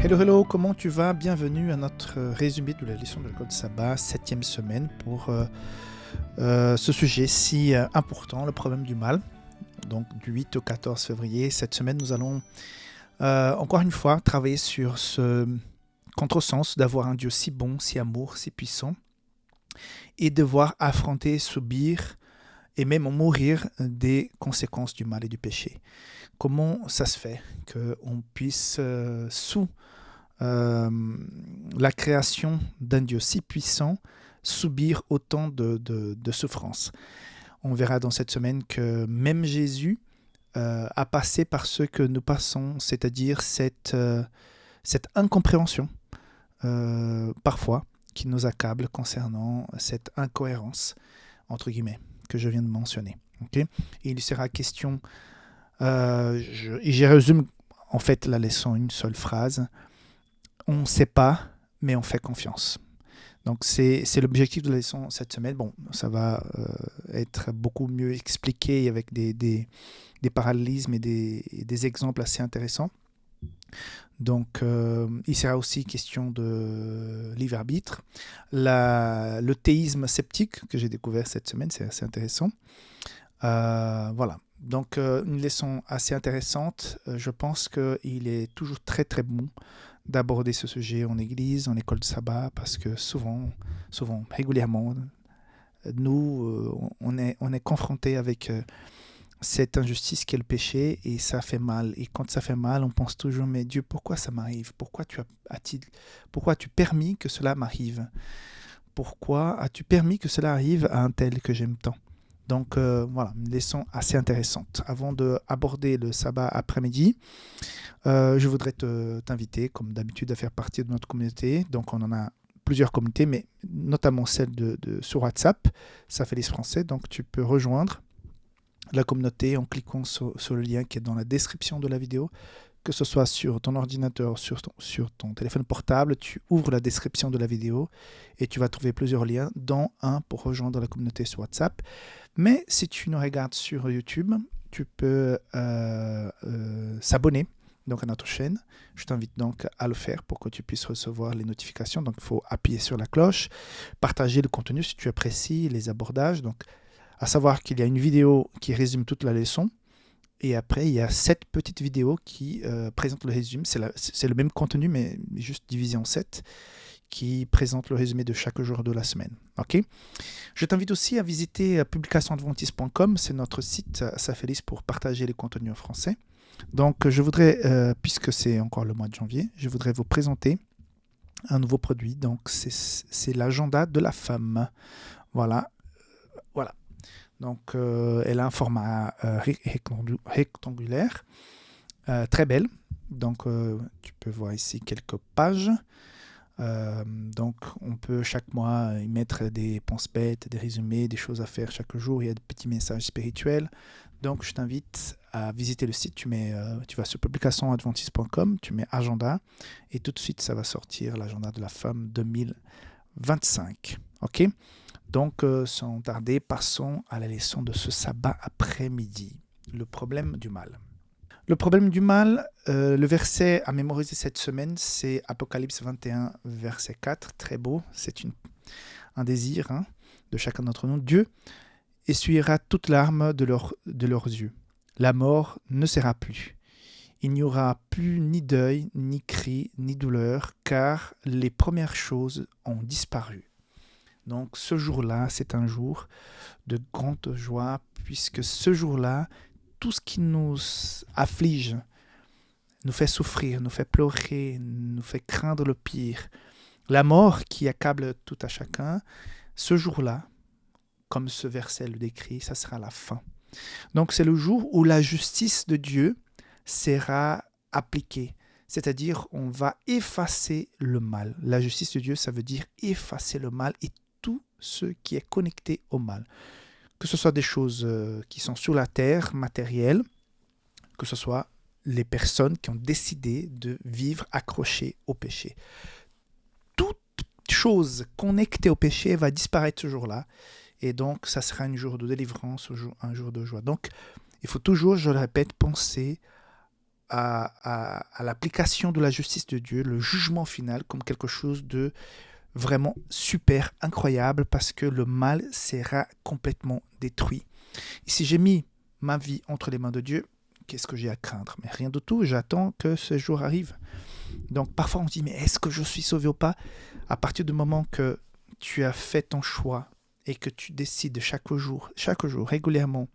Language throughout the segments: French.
Hello, hello, comment tu vas? Bienvenue à notre résumé de la leçon de l'école de sabbat, 7e semaine, pour ce sujet si important, le problème du mal. Donc du 8 au 14 février, cette semaine, nous allons encore une fois travailler sur ce contresens d'avoir un Dieu si bon, si amour, si puissant, et devoir affronter, subir et même mourir des conséquences du mal et du péché. Comment ça se fait qu'on puisse, sous la création d'un Dieu si puissant, subir autant de souffrances? On verra dans cette semaine que même Jésus a passé par ce que nous passons, c'est-à-dire cette incompréhension, parfois, qui nous accable concernant cette incohérence, entre guillemets, que je viens de mentionner. Okay? Et il sera question, et je résume en fait la leçon en une seule phrase: on ne sait pas, mais on fait confiance. Donc c'est l'objectif de la leçon cette semaine. Bon, ça va être beaucoup mieux expliqué avec des parallélismes et des exemples assez intéressants. Donc il sera aussi question de libre arbitre. Le théisme sceptique que j'ai découvert cette semaine, c'est assez intéressant. Voilà. Donc une leçon assez intéressante. Je pense qu'il est toujours très très bon d'aborder ce sujet en église, en école de sabbat, parce que souvent, régulièrement, nous, on est confrontés avec cette injustice qu'est le péché, et ça fait mal. Et quand ça fait mal, on pense toujours: mais Dieu, pourquoi ça m'arrive? Pourquoi as-tu permis que cela m'arrive? Pourquoi as-tu permis que cela arrive à un tel que j'aime tant? Donc voilà, une leçon assez intéressante. Avant d'aborder le sabbat après-midi, je voudrais t'inviter, comme d'habitude, à faire partie de notre communauté. Donc on en a plusieurs communautés, mais notamment celle sur WhatsApp, Ça fait l'Esprit français. Donc tu peux rejoindre la communauté en cliquant sur le lien qui est dans la description de la vidéo. Que ce soit sur ton ordinateur, sur ton téléphone portable, tu ouvres la description de la vidéo et tu vas trouver plusieurs liens, dont un pour rejoindre la communauté sur WhatsApp. Mais si tu nous regardes sur YouTube, tu peux s'abonner donc à notre chaîne. Je t'invite donc à le faire pour que tu puisses recevoir les notifications. Donc il faut appuyer sur la cloche, partager le contenu si tu apprécies les abordages. Donc à savoir qu'il y a une vidéo qui résume toute la leçon. Et après, il y a 7 petites vidéos qui présentent le résumé. C'est le même contenu, mais juste divisé en 7, qui présentent le résumé de chaque jour de la semaine. Okay? Je t'invite aussi à visiter publicationadventiste.com. C'est notre site Safelis pour partager les contenus en français. Donc, je voudrais, puisque c'est encore le mois de janvier, je voudrais vous présenter un nouveau produit. Donc, c'est l'agenda de la femme. Voilà. Voilà. Donc, elle a un format rectangulaire, très belle. Donc, tu peux voir ici quelques pages. Donc, on peut chaque mois y mettre des penses-bêtes, des résumés, des choses à faire chaque jour. Il y a des petits messages spirituels. Donc, je t'invite à visiter le site. Tu vas sur publicationadventiste.com, tu mets agenda, et tout de suite, ça va sortir l'agenda de la femme 2025. OK? Donc, sans tarder, passons à la leçon de ce sabbat après-midi. Le problème du mal. Le problème du mal, le verset à mémoriser cette semaine, c'est Apocalypse 21, verset 4. Très beau, c'est un désir de chacun d'entre nous. Dieu essuiera toute larme de leurs yeux. La mort ne sera plus. Il n'y aura plus ni deuil, ni cri, ni douleur, car les premières choses ont disparu. Donc ce jour-là, c'est un jour de grande joie, puisque ce jour-là, tout ce qui nous afflige, nous fait souffrir, nous fait pleurer, nous fait craindre le pire, la mort qui accable tout à chacun, ce jour-là, comme ce verset le décrit, ça sera la fin. Donc c'est le jour où la justice de Dieu sera appliquée. C'est-à-dire, on va effacer le mal. La justice de Dieu, ça veut dire effacer le mal et tout ce qui est connecté au mal. Que ce soit des choses qui sont sur la terre, matérielles, que ce soit les personnes qui ont décidé de vivre accrochées au péché. Toute chose connectée au péché va disparaître ce jour-là. Et donc, ça sera un jour de délivrance, un jour de joie. Donc, il faut toujours, je le répète, penser à l'application de la justice de Dieu, le jugement final, comme quelque chose de vraiment super incroyable parce que le mal sera complètement détruit. Et si j'ai mis ma vie entre les mains de Dieu, qu'est-ce que j'ai à craindre? Mais rien du tout, j'attends que ce jour arrive. Donc parfois on se dit, mais est-ce que je suis sauvé ou pas? À partir du moment que tu as fait ton choix et que tu décides chaque jour, régulièrement,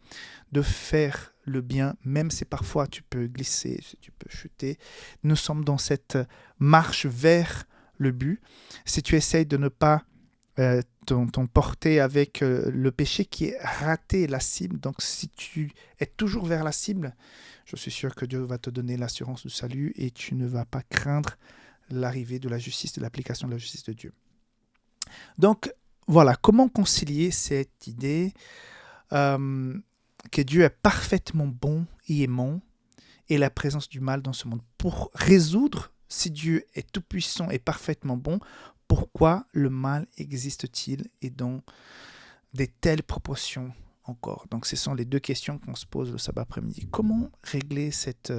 de faire le bien, même si parfois tu peux glisser, si tu peux chuter, nous sommes dans cette marche vers le but. Si tu essayes de ne pas t'emporter avec le péché qui est raté la cible, donc si tu es toujours vers la cible, je suis sûr que Dieu va te donner l'assurance du salut et tu ne vas pas craindre l'arrivée de la justice, de l'application de la justice de Dieu. Donc voilà, comment concilier cette idée que Dieu est parfaitement bon et aimant et la présence du mal dans ce monde pour résoudre. Si Dieu est tout-puissant et parfaitement bon, pourquoi le mal existe-t-il et dans des telles proportions encore? Donc, ce sont les deux questions qu'on se pose le sabbat après-midi. Comment régler cette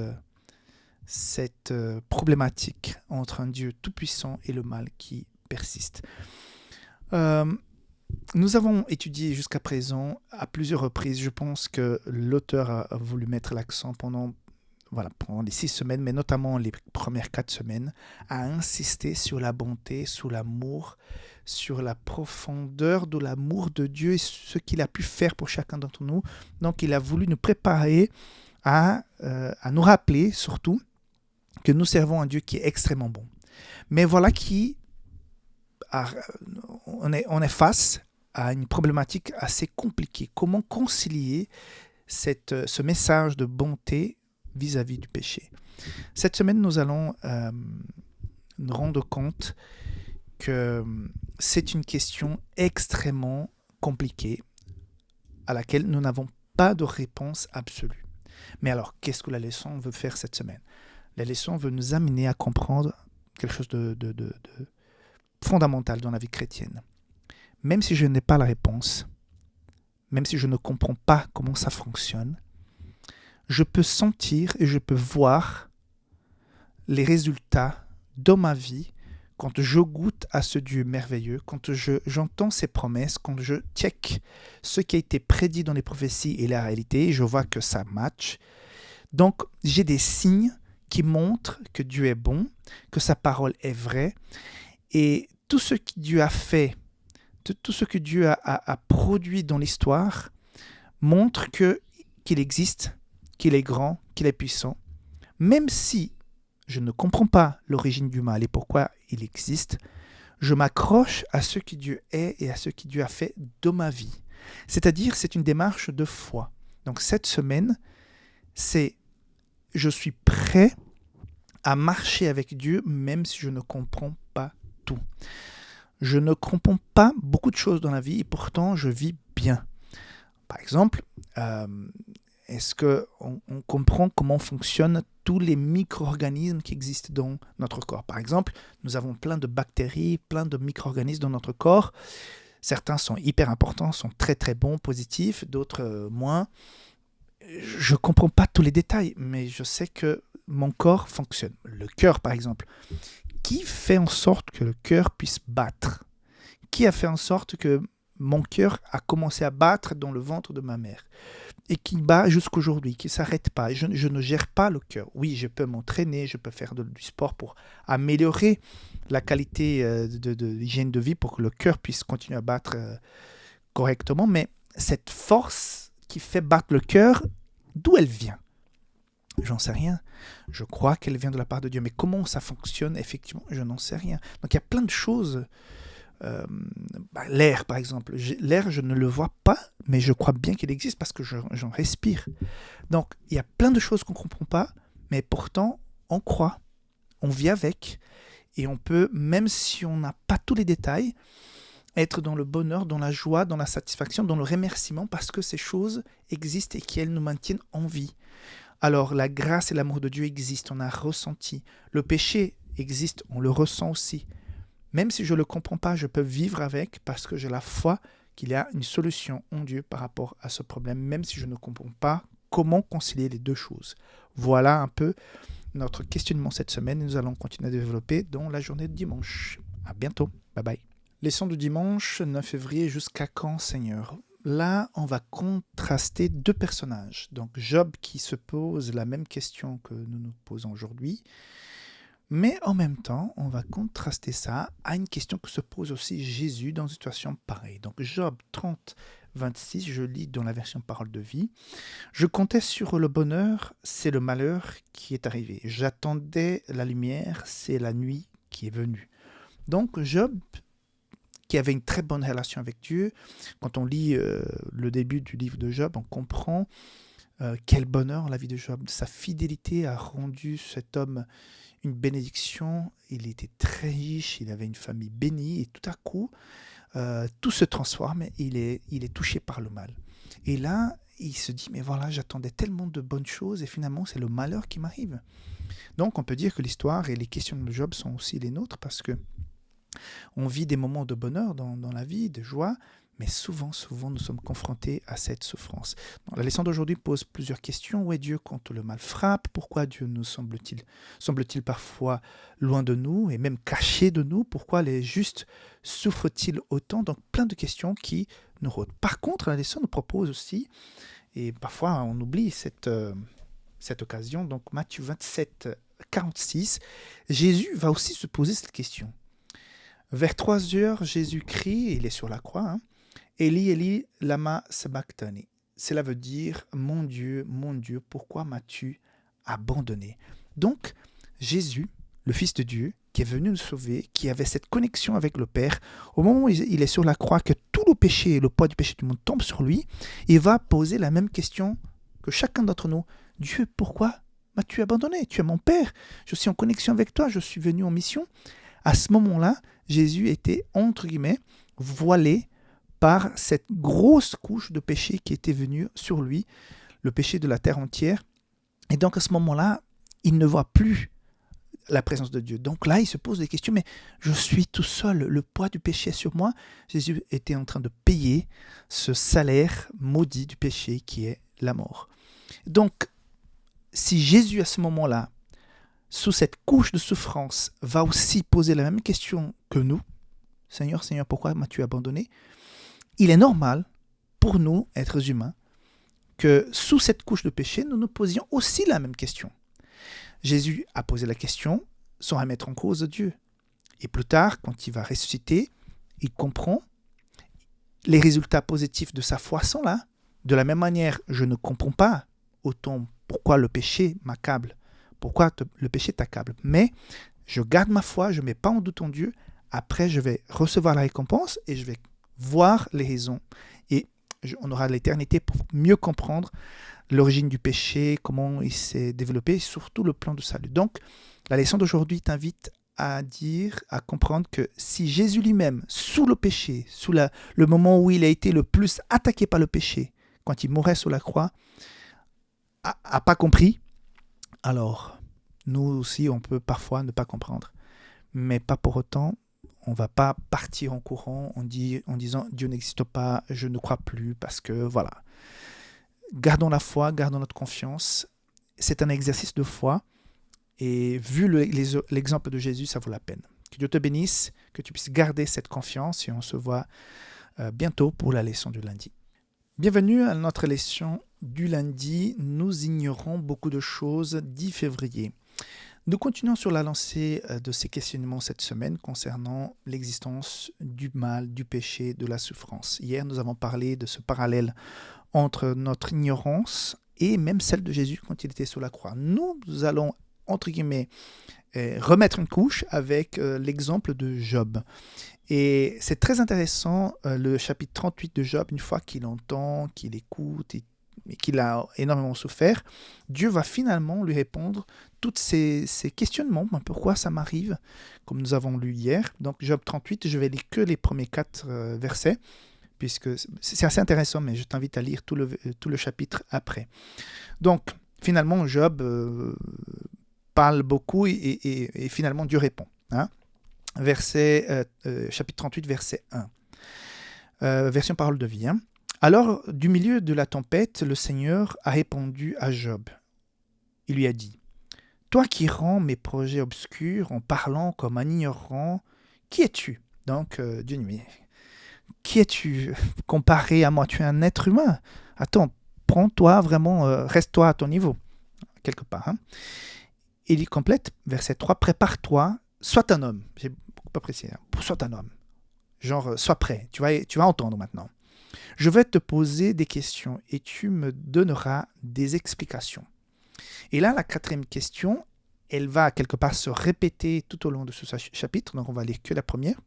problématique entre un Dieu tout-puissant et le mal qui persiste? Nous avons étudié jusqu'à présent à plusieurs reprises. Je pense que l'auteur a voulu mettre l'accent pendant les 6 semaines, mais notamment les premières 4 semaines, à insister sur la bonté, sur l'amour, sur la profondeur de l'amour de Dieu et ce qu'il a pu faire pour chacun d'entre nous. Donc, il a voulu nous préparer à nous rappeler surtout que nous servons un Dieu qui est extrêmement bon. Mais voilà on est face à une problématique assez compliquée. Comment concilier ce message de bonté vis-à-vis du péché? Cette semaine, nous allons nous rendre compte que c'est une question extrêmement compliquée à laquelle nous n'avons pas de réponse absolue. Mais alors, qu'est-ce que la leçon veut faire cette semaine? La leçon veut nous amener à comprendre quelque chose de fondamental dans la vie chrétienne. Même si je n'ai pas la réponse, même si je ne comprends pas comment ça fonctionne, je peux sentir et je peux voir les résultats dans ma vie quand je goûte à ce Dieu merveilleux, quand j'entends ses promesses, quand je check ce qui a été prédit dans les prophéties et la réalité, je vois que ça match. Donc, j'ai des signes qui montrent que Dieu est bon, que sa parole est vraie, et tout ce que Dieu a fait, tout ce que Dieu a produit dans l'histoire montre qu'il existe, qu'il est grand, qu'il est puissant. Même si je ne comprends pas l'origine du mal et pourquoi il existe, je m'accroche à ce que Dieu est et à ce que Dieu a fait dans ma vie. C'est-à-dire, c'est une démarche de foi. Donc cette semaine, je suis prêt à marcher avec Dieu même si je ne comprends pas tout. Je ne comprends pas beaucoup de choses dans la vie et pourtant je vis bien. Par exemple, est-ce qu'on comprend comment fonctionnent tous les micro-organismes qui existent dans notre corps? Par exemple, nous avons plein de bactéries, plein de micro-organismes dans notre corps. Certains sont hyper importants, sont très très bons, positifs, d'autres moins. Je ne comprends pas tous les détails, mais je sais que mon corps fonctionne. Le cœur, par exemple. Qui fait en sorte que le cœur puisse battre? Qui a fait en sorte que mon cœur a commencé à battre dans le ventre de ma mère et qui bat jusqu'aujourd'hui, qui ne s'arrête pas? Je ne gère pas le cœur. Oui, je peux m'entraîner, je peux faire du sport pour améliorer la qualité de l'hygiène de vie pour que le cœur puisse continuer à battre correctement, mais cette force qui fait battre le cœur, d'où elle vient? J'en sais rien. Je crois qu'elle vient de la part de Dieu. Mais comment ça fonctionne, effectivement, je n'en sais rien. Donc il y a plein de choses. L'air, par exemple. L'air, je ne le vois pas, mais je crois bien qu'il existe parce que j'en respire. Donc il y a plein de choses qu'on ne comprend pas, mais pourtant, on croit. On vit avec. Et on peut, même si on n'a pas tous les détails, être dans le bonheur, dans la joie, dans la satisfaction, dans le remerciement, parce que ces choses existent et qu'elles nous maintiennent en vie. Alors la grâce et l'amour de Dieu existent, on a ressenti. Le péché existe, on le ressent aussi. Même si je ne le comprends pas, je peux vivre avec parce que j'ai la foi qu'il y a une solution en Dieu par rapport à ce problème, même si je ne comprends pas comment concilier les deux choses? Voilà un peu notre questionnement cette semaine et nous allons continuer à développer dans la journée de dimanche. À bientôt. Bye bye. Leçon du dimanche 9 février, jusqu'à quand, Seigneur? Là, on va contraster deux personnages. Donc Job qui se pose la même question que nous nous posons aujourd'hui, mais en même temps, on va contraster ça à une question que se pose aussi Jésus dans une situation pareille. Donc Job 30, 26, je lis dans la version Parole de vie. Je comptais sur le bonheur, c'est le malheur qui est arrivé. J'attendais la lumière, c'est la nuit qui est venue. Donc Job, qui avait une très bonne relation avec Dieu, quand on lit le début du livre de Job, on comprend quel bonheur la vie de Job. Sa fidélité a rendu cet homme une bénédiction. Il était très riche, il avait une famille bénie, et tout à coup, tout se transforme, il est touché par le mal. Et là, il se dit, mais voilà, j'attendais tellement de bonnes choses, et finalement, c'est le malheur qui m'arrive. Donc, on peut dire que l'histoire et les questions de Job sont aussi les nôtres, parce que on vit des moments de bonheur dans la vie, de joie, mais souvent, nous sommes confrontés à cette souffrance. La leçon d'aujourd'hui pose plusieurs questions. Où est Dieu quand le mal frappe? Pourquoi Dieu nous semble-t-il parfois loin de nous et même caché de nous? Pourquoi les justes souffrent-ils autant? Donc plein de questions qui nous rôdent. Par contre, la leçon nous propose aussi, et parfois on oublie cette occasion, donc Matthieu 27, 46, Jésus va aussi se poser cette question. Vers 3 heures, Jésus crie, il est sur la croix, Eli, Eli, lama sabachthani. Cela veut dire, mon Dieu, pourquoi m'as-tu abandonné? Donc, Jésus, le Fils de Dieu, qui est venu nous sauver, qui avait cette connexion avec le Père, au moment où il est sur la croix, que tout le péché, le poids du péché du monde tombe sur lui, il va poser la même question que chacun d'entre nous. Dieu, pourquoi m'as-tu abandonné? Tu es mon Père, je suis en connexion avec toi, je suis venu en mission. À ce moment-là, Jésus était, entre guillemets, voilé par cette grosse couche de péché qui était venue sur lui, le péché de la terre entière. Et donc à ce moment-là, il ne voit plus la présence de Dieu. Donc là, il se pose des questions, mais je suis tout seul, le poids du péché est sur moi. Jésus était en train de payer ce salaire maudit du péché qui est la mort. Donc, si Jésus à ce moment-là, sous cette couche de souffrance, va aussi poser la même question que nous, Seigneur, pourquoi m'as-tu abandonné? Il est normal pour nous, êtres humains, que sous cette couche de péché, nous nous posions aussi la même question. Jésus a posé la question sans remettre en cause Dieu. Et plus tard, quand il va ressusciter, il comprend les résultats positifs de sa foi sont là. De la même manière, je ne comprends pas autant pourquoi le péché m'accable, pourquoi le péché t'accable. Mais je garde ma foi, je ne mets pas en doute en Dieu. Après, je vais recevoir la récompense et je vais voir les raisons. Et on aura l'éternité pour mieux comprendre l'origine du péché, comment il s'est développé, et surtout le plan de salut. Donc, la leçon d'aujourd'hui t'invite à comprendre que si Jésus lui-même, sous le péché, sous le moment où il a été le plus attaqué par le péché, quand il mourait sur la croix, n'a pas compris, alors nous aussi, on peut parfois ne pas comprendre. Mais pas pour autant, on ne va pas partir en courant en disant « Dieu n'existe pas, je ne crois plus » parce que voilà. Gardons la foi, gardons notre confiance. C'est un exercice de foi et vu l'exemple de Jésus, ça vaut la peine. Que Dieu te bénisse, que tu puisses garder cette confiance et on se voit bientôt pour la leçon du lundi. Bienvenue à notre leçon du lundi. Nous ignorons beaucoup de choses 10 février. Nous continuons sur la lancée de ces questionnements cette semaine concernant l'existence du mal, du péché, de la souffrance. Hier, nous avons parlé de ce parallèle entre notre ignorance et même celle de Jésus quand il était sur la croix. Nous allons, entre guillemets, remettre une couche avec l'exemple de Job. Et c'est très intéressant, le chapitre 38 de Job, une fois qu'il entend, qu'il écoute et qu'il a énormément souffert, Dieu va finalement lui répondre tous ces questionnements. Pourquoi ça m'arrive? Comme nous avons lu hier. Donc Job 38, je vais lire que les premiers 4 versets, puisque c'est assez intéressant, mais je t'invite à lire tout le chapitre après. Donc finalement, Job parle beaucoup et finalement Dieu répond. Chapitre 38, verset 1. Version Parole de vie. Alors, du milieu de la tempête, le Seigneur a répondu à Job. Il lui a dit, « Toi qui rends mes projets obscurs en parlant comme un ignorant, qui es-tu » Donc, Dieu dit, « Qui es-tu comparé à moi? Tu es un être humain. Attends, prends-toi vraiment, reste-toi à ton niveau, quelque part. Hein. » Il complète, verset 3, « Prépare-toi, sois un homme. » J'ai beaucoup apprécié. Hein. Sois un homme. Genre, sois prêt. Tu vas entendre maintenant. Je vais te poser des questions et tu me donneras des explications. Et là, la 4e question, elle va quelque part se répéter tout au long de ce chapitre. Donc, on va lire que la première.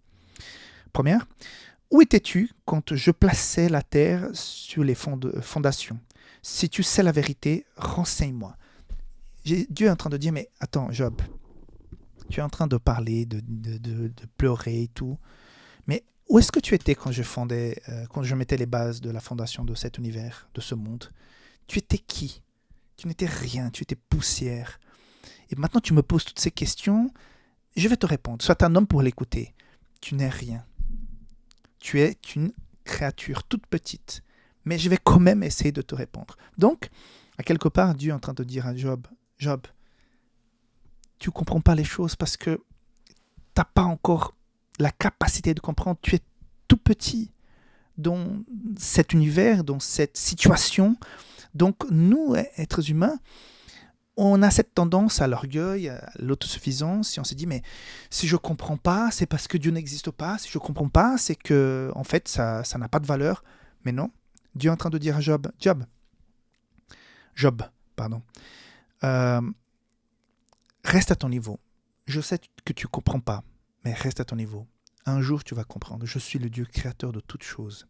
Où étais-tu quand je plaçais la terre sur les fondations? Si tu sais la vérité, renseigne-moi. Dieu est en train de dire, mais attends, Job, tu es en train de parler, de pleurer et tout. Mais où est-ce que tu étais quand je mettais les bases de la fondation de cet univers, de ce monde? Tu étais qui? Tu n'étais rien, tu étais poussière. Et maintenant tu me poses toutes ces questions, je vais te répondre. Sois un homme pour l'écouter. Tu n'es rien. Tu es une créature toute petite. Mais je vais quand même essayer de te répondre. Donc, à quelque part, Dieu est en train de dire à Job, Job, tu ne comprends pas les choses parce que tu n'as pas encore la capacité de comprendre. Tu es tout petit dans cet univers, dans cette situation. Donc, nous, êtres humains, on a cette tendance à l'orgueil, à l'autosuffisance. Et on se dit, mais si je ne comprends pas, c'est parce que Dieu n'existe pas. Si je ne comprends pas, c'est que, en fait, ça n'a pas de valeur. Mais non, Dieu est en train de dire à Job, reste à ton niveau. Je sais que tu ne comprends pas, mais reste à ton niveau. Un jour, tu vas comprendre. Je suis le Dieu créateur de toutes choses.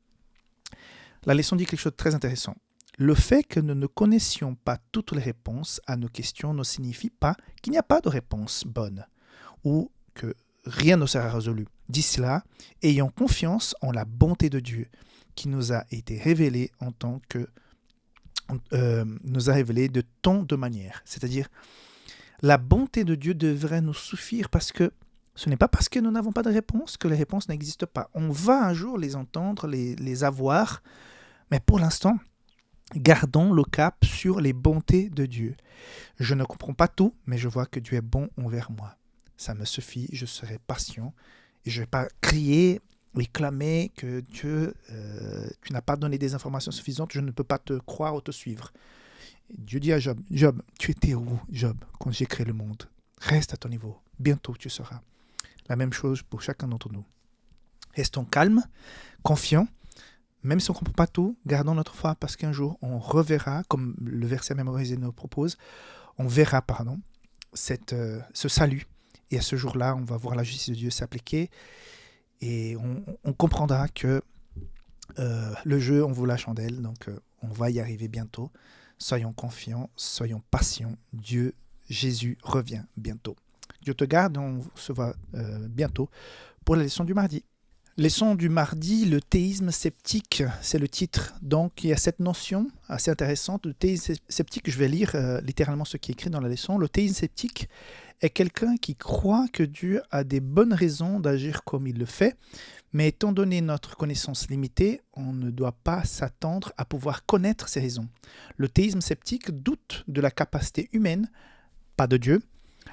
La leçon dit quelque chose de très intéressant. Le fait que nous ne connaissions pas toutes les réponses à nos questions ne signifie pas qu'il n'y a pas de réponse bonne ou que rien ne sera résolu. Dis cela, ayant confiance en la bonté de Dieu qui nous a été révélée nous a révélé de tant de manières. C'est-à-dire, la bonté de Dieu devrait nous suffire parce que ce n'est pas parce que nous n'avons pas de réponse que les réponses n'existent pas. On va un jour les entendre, les avoir, mais pour l'instant, gardons le cap sur les bontés de Dieu. Je ne comprends pas tout, mais je vois que Dieu est bon envers moi. Ça me suffit, je serai patient et je ne vais pas crier et clamer que Dieu, tu n'as pas donné des informations suffisantes, je ne peux pas te croire ou te suivre. Dieu dit à Job, Job, tu étais où, Job, quand j'ai créé le monde? Reste à ton niveau, bientôt tu seras. La même chose pour chacun d'entre nous. Restons calmes, confiants, même si on ne comprend pas tout, gardons notre foi parce qu'un jour on reverra, comme le verset mémorisé nous propose, on verra, ce salut. Et à ce jour-là, on va voir la justice de Dieu s'appliquer et on comprendra que le jeu en vaut la chandelle, donc on va y arriver bientôt. Soyons confiants, soyons patients. Dieu, Jésus revient bientôt. Dieu te garde, on se voit bientôt pour la leçon du mardi. Leçon du mardi, le théisme sceptique, c'est le titre. Donc il y a cette notion assez intéressante de théisme sceptique. Je vais lire littéralement ce qui est écrit dans la leçon. Le théisme sceptique est quelqu'un qui croit que Dieu a des bonnes raisons d'agir comme il le fait, mais étant donné notre connaissance limitée, on ne doit pas s'attendre à pouvoir connaître ces raisons. Le théisme sceptique doute de la capacité humaine, pas de Dieu,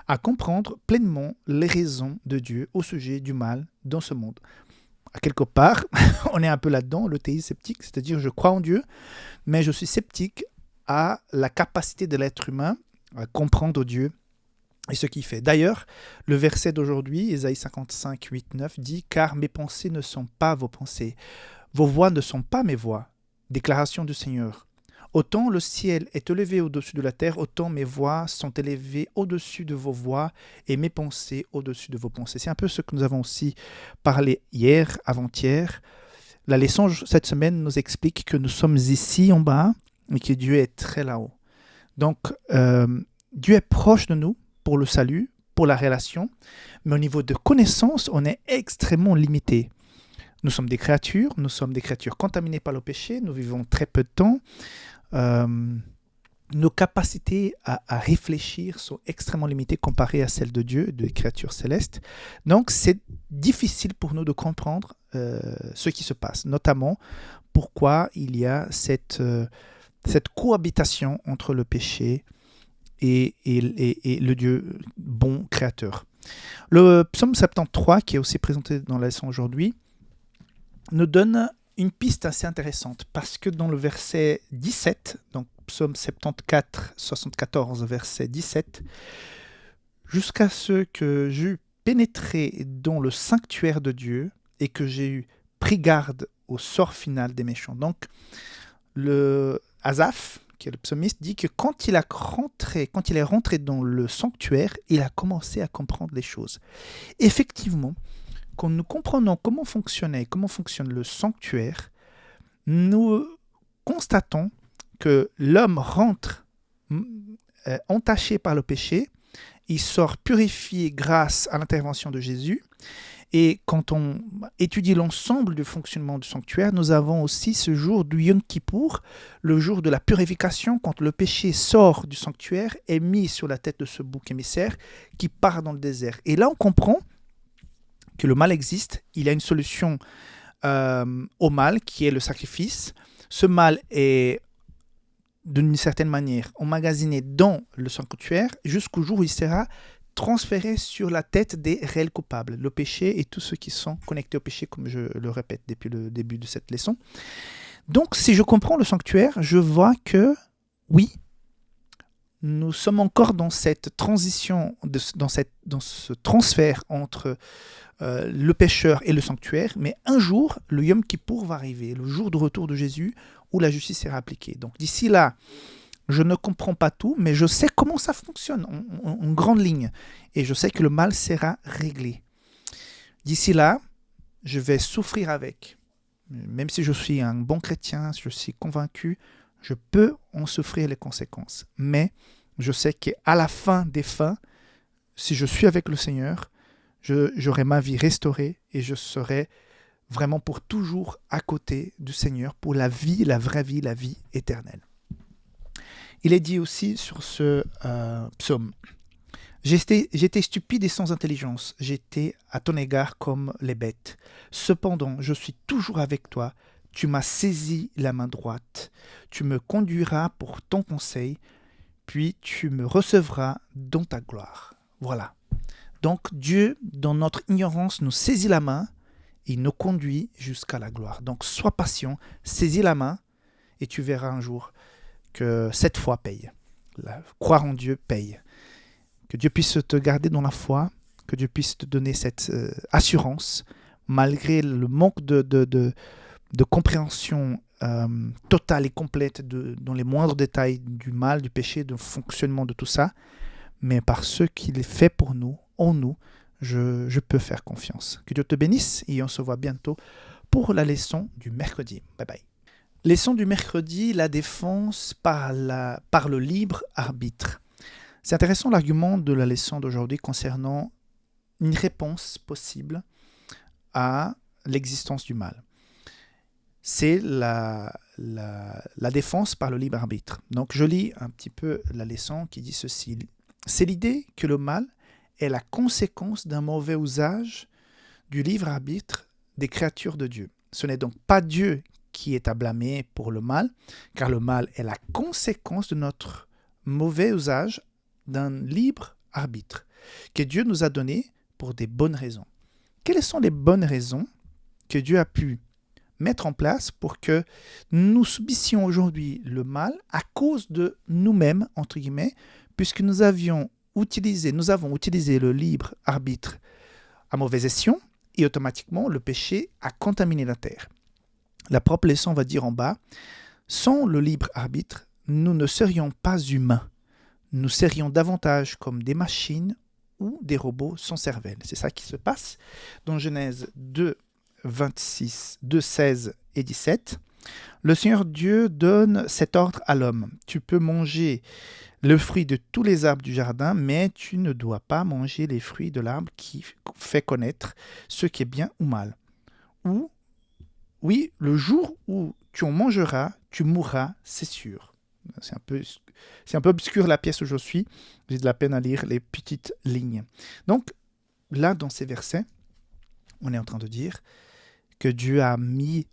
à comprendre pleinement les raisons de Dieu au sujet du mal dans ce monde. À quelque part, on est un peu là-dedans, le théisme sceptique, c'est-à-dire je crois en Dieu, mais je suis sceptique à la capacité de l'être humain à comprendre Dieu et ce qu'il fait. D'ailleurs, le verset d'aujourd'hui, Ésaïe 55, 8, 9, dit « Car mes pensées ne sont pas vos pensées, vos voix ne sont pas mes voix. » Déclaration du Seigneur. Autant le ciel est élevé au-dessus de la terre, autant mes voix sont élevées au-dessus de vos voix et mes pensées au-dessus de vos pensées. C'est un peu ce que nous avons aussi parlé hier, avant-hier. La leçon cette semaine nous explique que nous sommes ici en bas, mais que Dieu est très là-haut. Donc, Dieu est proche de nous pour le salut, pour la relation, mais au niveau de connaissance, on est extrêmement limité. Nous sommes des créatures contaminées par le péché, nous vivons très peu de temps. Nos capacités à réfléchir sont extrêmement limitées comparées à celles de Dieu, des créatures célestes. Donc, c'est difficile pour nous de comprendre ce qui se passe, notamment pourquoi il y a cette cohabitation entre le péché et le Dieu bon créateur. Le psaume 73, qui est aussi présenté dans la leçon aujourd'hui, nous donne une piste assez intéressante, parce que dans le verset 17, donc psaume 74, 74, verset 17, jusqu'à ce que j'eus pénétré dans le sanctuaire de Dieu et que j'ai eu pris garde au sort final des méchants. Donc, le Asaph, qui est le psalmiste, dit que quand il est rentré dans le sanctuaire, il a commencé à comprendre les choses. Effectivement, quand nous comprenons comment fonctionne le sanctuaire, nous constatons que l'homme rentre entaché par le péché, il sort purifié grâce à l'intervention de Jésus. Et quand on étudie l'ensemble du fonctionnement du sanctuaire, nous avons aussi ce jour du Yom Kippour, le jour de la purification, quand le péché sort du sanctuaire, est mis sur la tête de ce bouc émissaire qui part dans le désert. Et là, on comprend que le mal existe, il y a une solution au mal qui est le sacrifice. Ce mal est d'une certaine manière emmagasiné dans le sanctuaire jusqu'au jour où il sera transféré sur la tête des réels coupables, le péché et tous ceux qui sont connectés au péché, comme je le répète depuis le début de cette leçon. Donc, si je comprends le sanctuaire, je vois que, oui, nous sommes encore dans cette transition, dans ce transfert entre le pécheur et le sanctuaire, mais un jour, le Yom Kippour va arriver, le jour du retour de Jésus, où la justice sera appliquée. Donc, d'ici là, je ne comprends pas tout, mais je sais comment ça fonctionne en grande ligne. Et je sais que le mal sera réglé. D'ici là, je vais souffrir avec. Même si je suis un bon chrétien, si je suis convaincu, je peux en souffrir les conséquences. Mais je sais qu'à la fin des fins, si je suis avec le Seigneur, j'aurai ma vie restaurée et je serai vraiment pour toujours à côté du Seigneur pour la vie, la vraie vie, la vie éternelle. Il est dit aussi sur ce psaume, j'étais stupide et sans intelligence, j'étais à ton égard comme les bêtes. Cependant, je suis toujours avec toi, tu m'as saisi la main droite, tu me conduiras pour ton conseil, puis tu me recevras dans ta gloire. Voilà. Donc Dieu, dans notre ignorance, nous saisit la main, il nous conduit jusqu'à la gloire. Donc sois patient, saisis la main et tu verras un jour que cette foi paye. Croire en Dieu paye. Que Dieu puisse te garder dans la foi, que Dieu puisse te donner cette assurance, malgré le manque de compréhension totale et complète dans les moindres détails du mal, du péché, du fonctionnement de tout ça. Mais par ce qu'il fait pour nous, en nous, je peux faire confiance. Que Dieu te bénisse et on se voit bientôt pour la leçon du mercredi. Bye bye. Leçon du mercredi, la défense par le libre arbitre. C'est intéressant l'argument de la leçon d'aujourd'hui concernant une réponse possible à l'existence du mal. C'est la défense par le libre arbitre. Donc je lis un petit peu la leçon qui dit ceci. C'est l'idée que le mal est la conséquence d'un mauvais usage du libre arbitre des créatures de Dieu. Ce n'est donc pas Dieu qui est à blâmer pour le mal, car le mal est la conséquence de notre mauvais usage d'un libre arbitre que Dieu nous a donné pour des bonnes raisons. Quelles sont les bonnes raisons que Dieu a pu mettre en place pour que nous subissions aujourd'hui le mal à cause de nous-mêmes, entre guillemets, puisque nous avons utilisé le libre arbitre à mauvais escient et automatiquement le péché a contaminé la terre. La propre leçon va dire en bas, sans le libre arbitre, nous ne serions pas humains. Nous serions davantage comme des machines ou des robots sans cervelle. C'est ça qui se passe dans Genèse 2, 26, 2, 16 et 17. Le Seigneur Dieu donne cet ordre à l'homme. Tu peux manger le fruit de tous les arbres du jardin, mais tu ne dois pas manger les fruits de l'arbre qui fait connaître ce qui est bien ou mal. Ou, oui, le jour où tu en mangeras, tu mourras, c'est sûr. C'est un peu obscur la pièce où je suis. J'ai de la peine à lire les petites lignes. Donc, là, dans ces versets, on est en train de dire que Dieu a mis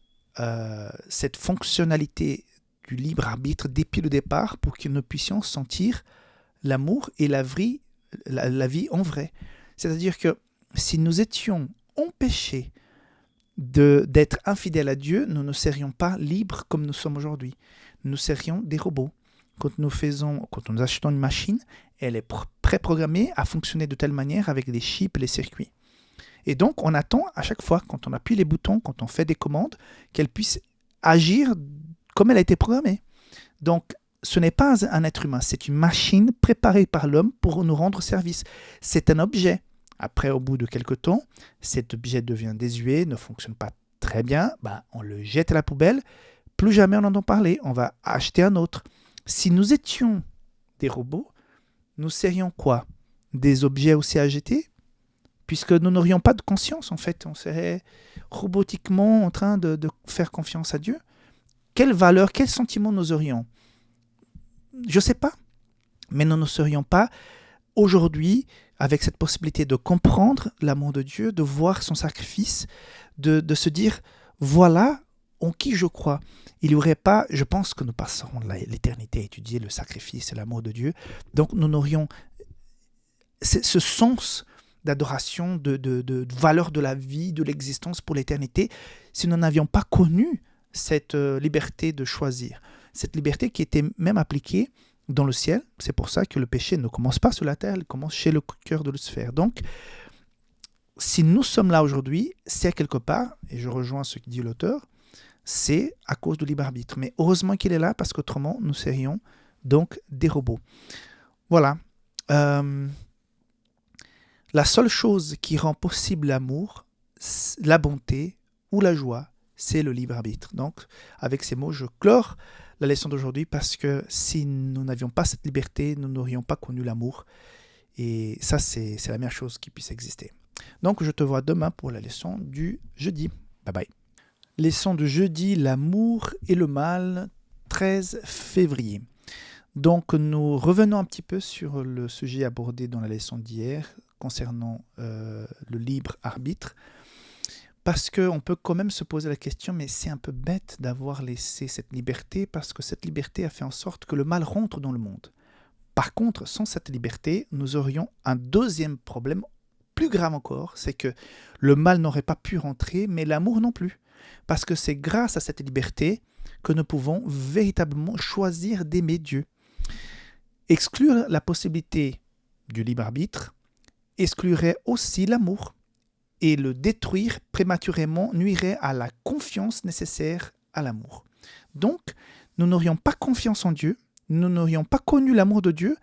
cette fonctionnalité du libre arbitre depuis le départ pour que nous puissions sentir l'amour et la vie en vrai. C'est-à-dire que si nous étions en péché d'être infidèles à Dieu, nous ne serions pas libres comme nous sommes aujourd'hui. Nous serions des robots. Quand nous achetons une machine, elle est préprogrammée à fonctionner de telle manière avec les chips et les circuits. Et donc, on attend à chaque fois, quand on appuie les boutons, quand on fait des commandes, qu'elle puisse agir comme elle a été programmée. Donc, ce n'est pas un être humain, c'est une machine préparée par l'homme pour nous rendre service. C'est un objet. Après, au bout de quelques temps, cet objet devient désuet, ne fonctionne pas très bien, on le jette à la poubelle, plus jamais on en entend parler, on va acheter un autre. Si nous étions des robots, nous serions quoi? Des objets aussi à jeter? Puisque nous n'aurions pas de conscience, en fait. On serait robotiquement en train de faire confiance à Dieu. Quelle valeur, quel sentiment nous aurions? Je ne sais pas. Mais nous ne serions pas aujourd'hui avec cette possibilité de comprendre l'amour de Dieu, de voir son sacrifice, de se dire, voilà en qui je crois. Il n'y aurait pas, je pense que nous passerons l'éternité à étudier le sacrifice et l'amour de Dieu. Donc nous n'aurions ce sens d'adoration, de valeur de la vie, de l'existence pour l'éternité, si nous n'avions pas connu cette liberté de choisir. Cette liberté qui était même appliquée dans le ciel. C'est pour ça que le péché ne commence pas sur la terre, il commence chez le cœur de Lucifer. Donc, si nous sommes là aujourd'hui, c'est quelque part, et je rejoins ce que dit l'auteur, c'est à cause du libre arbitre. Mais heureusement qu'il est là, parce qu'autrement, nous serions donc des robots. Voilà. La seule chose qui rend possible l'amour, la bonté ou la joie, c'est le libre arbitre. Donc, avec ces mots, je clore la leçon d'aujourd'hui parce que si nous n'avions pas cette liberté, nous n'aurions pas connu l'amour. Et ça, c'est la meilleure chose qui puisse exister. Donc, je te vois demain pour la leçon du jeudi. Bye bye. Leçon de jeudi, l'amour et le mal, 13 février. Donc, nous revenons un petit peu sur le sujet abordé dans la leçon d'hier concernant le libre arbitre. Parce qu'on peut quand même se poser la question, mais c'est un peu bête d'avoir laissé cette liberté, parce que cette liberté a fait en sorte que le mal rentre dans le monde. Par contre, sans cette liberté, nous aurions un deuxième problème, plus grave encore, c'est que le mal n'aurait pas pu rentrer, mais l'amour non plus. Parce que c'est grâce à cette liberté que nous pouvons véritablement choisir d'aimer Dieu. Exclure la possibilité du libre arbitre exclurait aussi l'amour. Et le détruire prématurément nuirait à la confiance nécessaire à l'amour. Donc, nous n'aurions pas confiance en Dieu, nous n'aurions pas connu l'amour de Dieu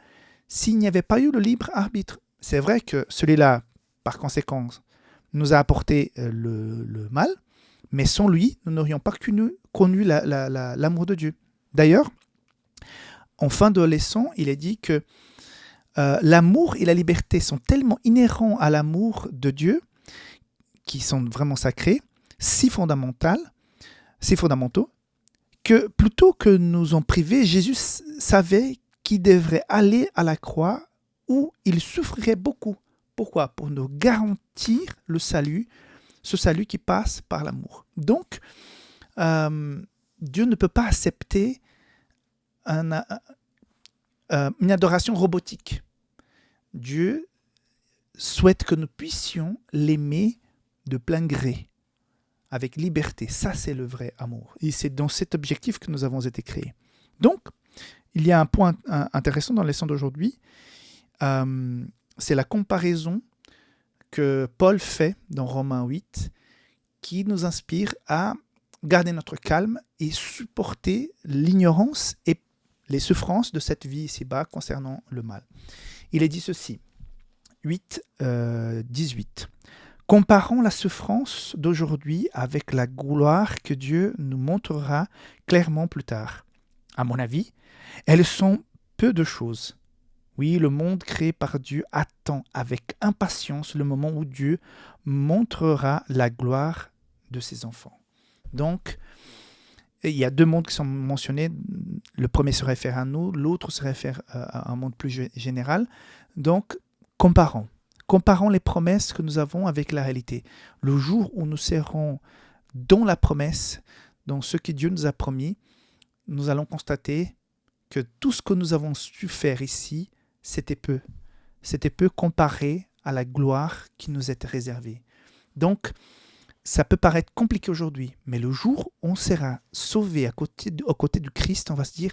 s'il n'y avait pas eu le libre arbitre. C'est vrai que celui-là, par conséquent, nous a apporté le mal, mais sans lui, nous n'aurions pas connu l'amour de Dieu. D'ailleurs, en fin de leçon, il est dit que l'amour et la liberté sont tellement inhérents à l'amour de Dieu, qui sont vraiment sacrés, si fondamentaux, que plutôt que nous en priver, Jésus savait qu'il devrait aller à la croix où il souffrirait beaucoup. Pourquoi? Pour nous garantir le salut, ce salut qui passe par l'amour. Donc, Dieu ne peut pas accepter une adoration robotique. Dieu souhaite que nous puissions l'aimer de plein gré, avec liberté. Ça, c'est le vrai amour. Et c'est dans cet objectif que nous avons été créés. Donc, il y a un point intéressant dans la leçon d'aujourd'hui. C'est la comparaison que Paul fait dans Romains 8, qui nous inspire à garder notre calme et supporter l'ignorance et les souffrances de cette vie ici-bas concernant le mal. Il est dit ceci, 8, 18. Comparons la souffrance d'aujourd'hui avec la gloire que Dieu nous montrera clairement plus tard. À mon avis, elles sont peu de choses. Oui, le monde créé par Dieu attend avec impatience le moment où Dieu montrera la gloire de ses enfants. Donc, il y a deux mondes qui sont mentionnés. Le premier se réfère à nous, l'autre se réfère à un monde plus général. Donc, comparons. Comparons les promesses que nous avons avec la réalité. Le jour où nous serons dans la promesse dans ce que Dieu nous a promis, nous allons constater que tout ce que nous avons su faire ici, c'était peu. C'était peu comparé à la gloire qui nous était réservée. Donc, ça peut paraître compliqué aujourd'hui, mais le jour où on sera sauvé aux côtés du Christ, on va se dire,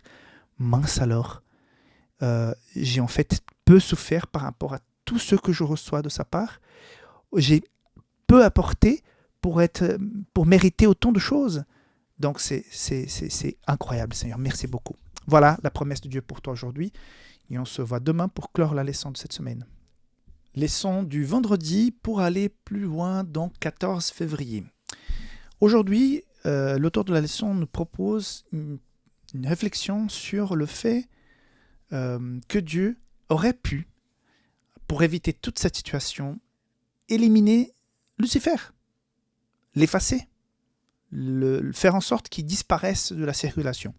mince alors, j'ai en fait peu souffert par rapport à tout ce que je reçois de sa part. J'ai peu apporté pour mériter autant de choses. Donc c'est incroyable, Seigneur. Merci beaucoup. Voilà la promesse de Dieu pour toi aujourd'hui. Et on se voit demain pour clore la leçon de cette semaine. Leçon du vendredi pour aller plus loin dans 14 février. Aujourd'hui, l'auteur de la leçon nous propose une réflexion sur le fait que Dieu aurait pu, pour éviter toute cette situation, éliminer Lucifer, l'effacer, le faire en sorte qu'il disparaisse de la circulation.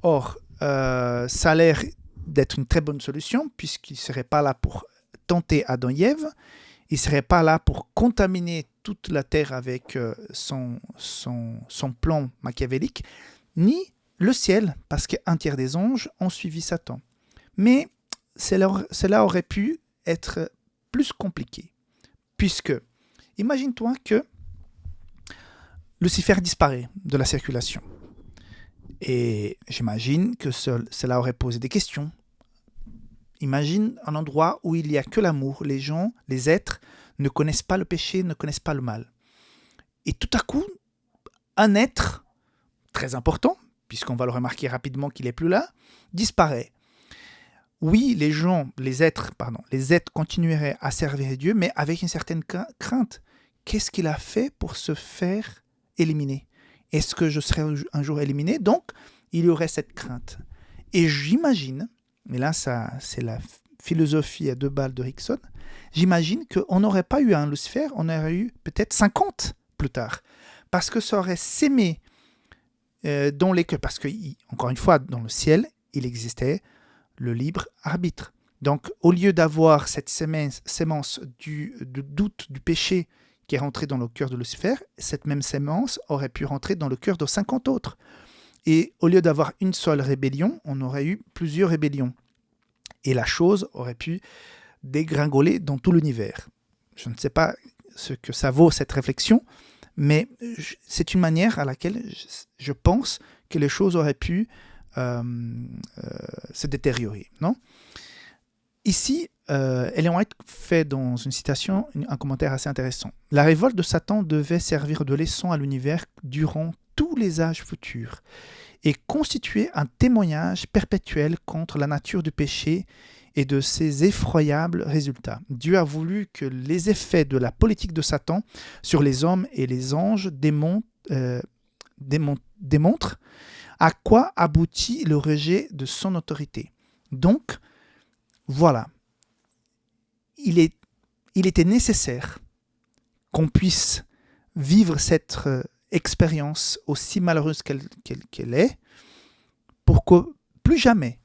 Or, ça a l'air d'être une très bonne solution, puisqu'il ne serait pas là pour tenter Adam et Ève, il ne serait pas là pour contaminer toute la terre avec son plan machiavélique, ni le ciel, parce qu'un tiers des anges ont suivi Satan. Mais cela aurait pu être plus compliqué, puisque, imagine-toi que Lucifer disparaît de la circulation. Et j'imagine que cela aurait posé des questions. Imagine un endroit où il n'y a que l'amour. Les gens, les êtres, ne connaissent pas le péché, ne connaissent pas le mal. Et tout à coup, un être très important, puisqu'on va le remarquer rapidement qu'il n'est plus là, disparaît. Oui, les êtres continueraient à servir Dieu, mais avec une certaine crainte. Qu'est-ce qu'il a fait pour se faire éliminer? Est-ce que je serai un jour éliminé? Donc, il y aurait cette crainte. Et j'imagine, mais là, c'est la philosophie à 2 balles de Rickson, j'imagine qu'on n'aurait pas eu un Lucifer, on aurait eu peut-être 50 plus tard. Parce que ça aurait sémé dans les cœurs. Parce que, encore une fois, dans le ciel, il existait le libre arbitre. Donc, au lieu d'avoir cette sémence du doute, du péché qui est rentrée dans le cœur de Lucifer, cette même sémence aurait pu rentrer dans le cœur de 50 autres. Et au lieu d'avoir une seule rébellion, on aurait eu plusieurs rébellions. Et la chose aurait pu dégringoler dans tout l'univers. Je ne sais pas ce que ça vaut, cette réflexion, mais c'est une manière à laquelle je pense que les choses auraient pu se détériorer. Non ? Ici, Ellen White fait dans une citation un commentaire assez intéressant. La révolte de Satan devait servir de leçon à l'univers durant tous les âges futurs et constituer un témoignage perpétuel contre la nature du péché et de ses effroyables résultats. Dieu a voulu que les effets de la politique de Satan sur les hommes et les anges démontrent à quoi aboutit le rejet de son autorité. Donc, voilà, il était nécessaire qu'on puisse vivre cette expérience aussi malheureuse qu'elle est, pour que plus jamais,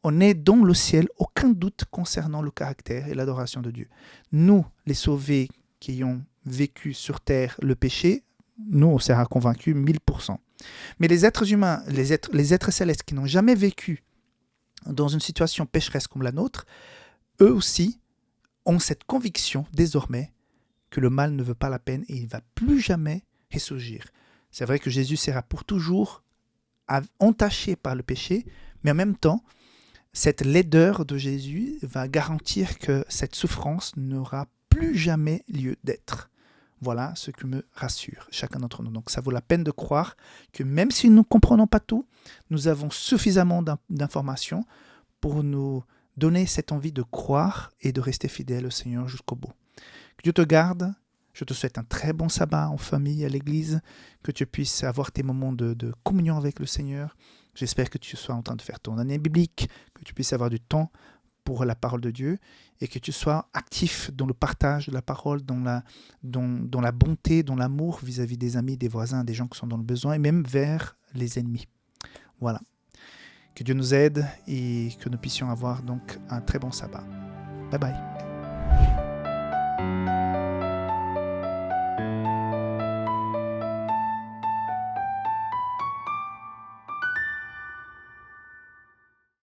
on n'ait dans le ciel aucun doute concernant le caractère et l'adoration de Dieu. Nous, les sauvés qui ayons vécu sur terre le péché, nous, on sera convaincus 1000%. Mais les êtres humains, les êtres célestes qui n'ont jamais vécu dans une situation pécheresse comme la nôtre, eux aussi ont cette conviction désormais que le mal ne veut pas la peine et il ne va plus jamais ressurgir. C'est vrai que Jésus sera pour toujours entaché par le péché, mais en même temps, cette laideur de Jésus va garantir que cette souffrance n'aura plus jamais lieu d'être. Voilà ce qui me rassure, chacun d'entre nous. Donc ça vaut la peine de croire que même si nous ne comprenons pas tout, nous avons suffisamment d'informations pour nous donner cette envie de croire et de rester fidèle au Seigneur jusqu'au bout. Que Dieu te garde. Je te souhaite un très bon sabbat en famille, à l'église, que tu puisses avoir tes moments de communion avec le Seigneur. J'espère que tu sois en train de faire ton année biblique, que tu puisses avoir du temps pour la parole de Dieu et que tu sois actif dans le partage de la parole, dans la bonté, dans l'amour vis-à-vis des amis, des voisins, des gens qui sont dans le besoin et même vers les ennemis. Voilà. Que Dieu nous aide et que nous puissions avoir donc un très bon sabbat. Bye bye.